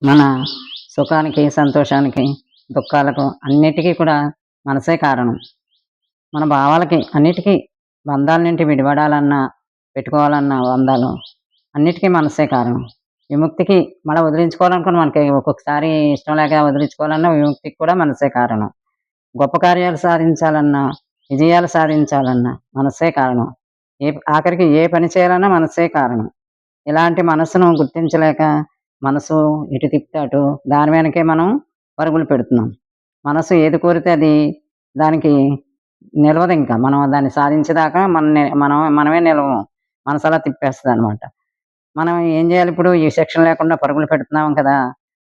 మన సుఖానికి, సంతోషానికి, దుఃఖాలకు అన్నిటికీ కూడా మనసే కారణం. మన భావాలకి అన్నిటికీ బంధాల నుండి విడిపడాలన్నా, పెట్టుకోవాలన్నా బంధాలు అన్నిటికీ మనసే కారణం. విముక్తికి మనం వదిలించుకోవాలనుకున్న మనకి ఒక్కొక్కసారి ఇష్టం లేక వదిలించుకోవాలన్నా విముక్తికి కూడా మనసే కారణం. గొప్ప కార్యాలు సాధించాలన్నా, విజయాలు సాధించాలన్నా మనసే కారణం. ఆఖరికి ఏ పని చేయాలన్నా మనసే కారణం. ఇలాంటి మనసును గుర్తించలేక మనసు ఎటు తిప్పితే అటు దాని వెనకే మనం పరుగులు పెడుతున్నాం. మనసు ఏది కోరితే అది దానికి నిలవదింక. మనం దాన్ని సాధించేదాకా మనమే నిలవం. మనసు అలా తిప్పేస్తదనమాట. మనం ఏం చేయాలి ఇప్పుడు ఈ శిక్షణ లేకుండా పరుగులు పెడుతున్నాం కదా!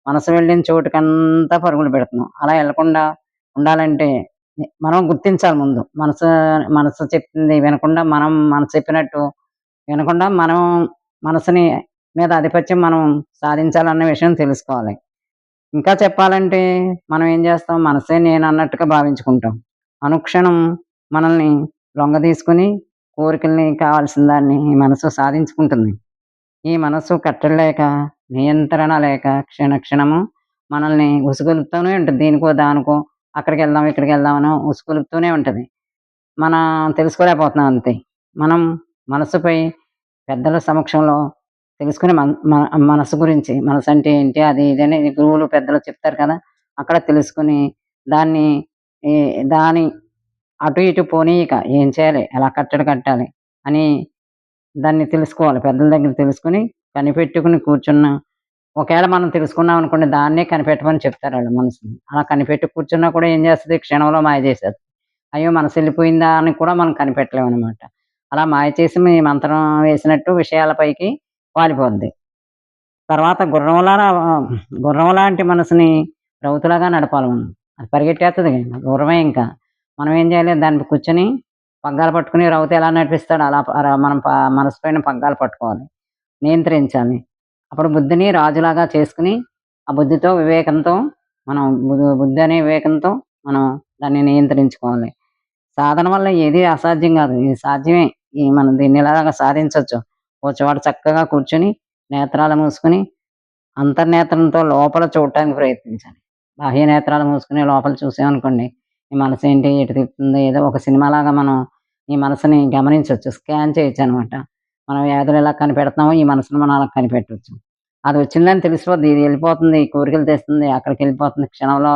మనసు వెళ్ళిన చోటుకంతా పరుగులు పెడుతున్నాం. అలా ఎళ్ళకుండా ఉండాలంటే మనం గుర్తించాలి ముందు. మనసు మనసు చెప్పింది వినకుండా మనసు చెప్పినట్టు వినకుండా మనసుని మీద ఆధిపత్యం మనం సాధించాలన్న విషయం తెలుసుకోవాలి. ఇంకా చెప్పాలంటే మనం ఏం చేస్తాం మనసే నేనన్నట్టుగా భావించుకుంటాం. అనుక్షణం మనల్ని లొంగదీసుకొని కోరికల్ని కావాల్సిన దాన్ని ఈ మనసు సాధించుకుంటుంది. ఈ మనసు కట్టడి లేక, నియంత్రణ లేక క్షణము మనల్ని ఉసుగొలుపుతూనే ఉంటది. దేనికో దానికో అక్కడికెళ్దాం, ఇక్కడికెళ్దాం అని ఉసుగొలుపుతూనే ఉంటది. మనం తెలుసుకోలేకపోతున్నాం అంతే. మనం మనసుపై పెద్దల సమక్షంలో తెలుసుకొని మనసు గురించి మనసంటే ఏంటి? అది ఇది అని గురువులు, పెద్దలు చెప్తారు కదా! అక్కడ తెలుసుకొని దాన్ని ఈ దాని అటు ఇటు పోనీయక ఏం చేయాలి? ఎలా కట్టడి కట్టాలి? అని దాన్ని తెలుసుకోవాలి. పెద్దల దగ్గర తెలుసుకొని కనిపెట్టుకొని కూర్చున్నాం. ఒకవేళ మనం తెలుసుకున్నాం అనుకోండి దాన్నే కనిపెట్టమని చెప్తారాళ్ళు మనసుని. అలా కనిపెట్టి కూర్చున్నా కూడా ఏం చేస్తది? క్షణంలో మాయ చేసేస్తది. అయ్యో! మనసెళ్ళిపోయిందా అని కూడా మనం కనిపెట్టలేమనమాట. అలా మాయ చేసి మీ మంత్రం వేసినట్టు విషయాల పైకి వాలిపోద్ది. తర్వాత గుర్రం లాంటి మనసుని రౌతులాగా నడపాలి మనం. అది పరిగెట్టేత్తది గుర్రమే ఇంకా. మనం ఏం చేయాలి? దాన్ని కూర్చొని పగ్గాలు పట్టుకొని రౌతు ఎలా నడిపిస్తాడో అలా మనం మనసు పైన పగ్గాలు పట్టుకోవాలి. నియంత్రించాలి. అప్పుడు బుద్ధిని రాజులాగా చేసుకొని, ఆ బుద్ధితో, వివేకంతో మనం బుద్ధి అనే వివేకంతో మనం దాన్ని నియంత్రించుకోవాలి. సాధన వల్ల ఏది అసాధ్యం గాదు. ఇది సాధ్యమే. మనం దీన్ని ఇలాగా సాధించొచ్చు. ఓ చోట చక్కగా కూర్చొని, నేత్రాలు మూసుకొని, అంతర్నేత్రంతో లోపల చూడటానికి ప్రయత్నించాలి. బాహ్య నేత్రాలు మూసుకొని లోపల చూసామనుకోండి, ఈ మనసేంటి ఎటు తిప్పుతుందో ఏదో ఒక సినిమాలాగా మనం ఈ మనసుని గమనించొచ్చు. స్కాన్ చేయొచ్చనమాట. మనం వ్యాధులు ఎలా కనిపెడుతున్నామో ఈ మనసుని మనం అలా కనిపెట్టొచ్చు. అదొచ్చిందని తెలిసిపోద్ది. ఇది ఎళ్ళిపోతుంది, కోరికలు తెస్తుంది, అక్కడికెళ్ళిపోతుంది, క్షణంలో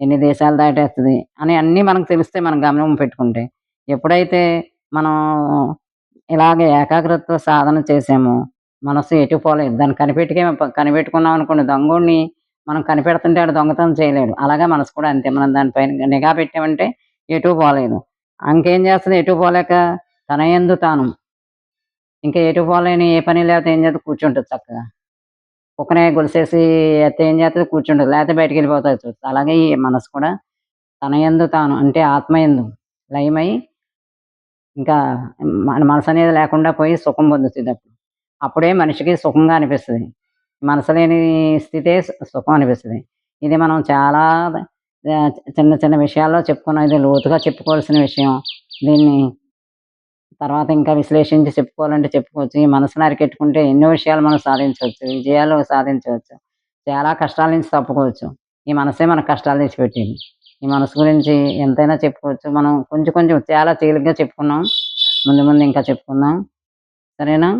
ఎన్ని దేశాలు దాటేస్తది అని అన్నీ మనకు తెలుస్తాయి మనం గమనం పెట్టుకుంటే. ఎప్పుడైతే మనం ఇలాగ ఏకాగ్రతతో సాధన చేసామో, మనసు ఎటు పోలేదు. దాన్ని కనిపెట్టుకున్నాం అనుకోండి దొంగోడిని మనం కనిపెడుతుంటే ఆడు దొంగతనం చేయలేడు. అలాగే మనసు కూడా అంతే. మనం దానిపైన నిఘా పెట్టామంటే ఎటూ పోలేదు. ఇంకేం చేస్తది ఎటూ పోలేక తన యందు తాను ఇంకా ఎటు పోలేని ఏ పని లేకపోతే ఏం చేత్తది కూర్చుంటది చక్కగా. కుక్కనే గొలుసేసి ఎత్తే ఏం చేత్తది కూర్చుంటది. లేకపోతే బయటికెళ్ళిపోతది చూస్తే. అలాగే ఈ మనసు కూడా తన యందు తాను అంటే ఆత్మ యందు లయమై ఇంకా మన మనసనేది లేకుండా పోయి సుఖం పొందుతదప్పుడు. అప్పుడే మనిషికి సుఖంగా అనిపిస్తది. మనసు లేని స్థితే సుఖం అనిపిస్తది. ఇది మనం చాలా చిన్న చిన్న విషయాల్లో చెప్పుకున్నాం. ఇది లోతుగా చెప్పుకోవాల్సిన విషయం. దీన్ని తర్వాత ఇంకా విశ్లేషించి చెప్పుకోవాలంటే చెప్పుకోవచ్చు. ఈ మనసుని అరికెట్టుకుంటే ఎన్నో విషయాలు మనం సాధించవచ్చు. విజయాలు సాధించవచ్చు. చాలా కష్టాల నుంచి తప్పుకోవచ్చు. ఈ మనసే మనకు కష్టాలు తెచ్చిపెట్టింది. ఈ మనసు గురించి ఎంతైనా చెప్పుకోవచ్చు. మనం కొంచెం కొంచెం చాలా తేలిగ్గా చెప్పుకున్నాం. ముందు ముందు ఇంకా చెప్పుకుందాం. సరేనా?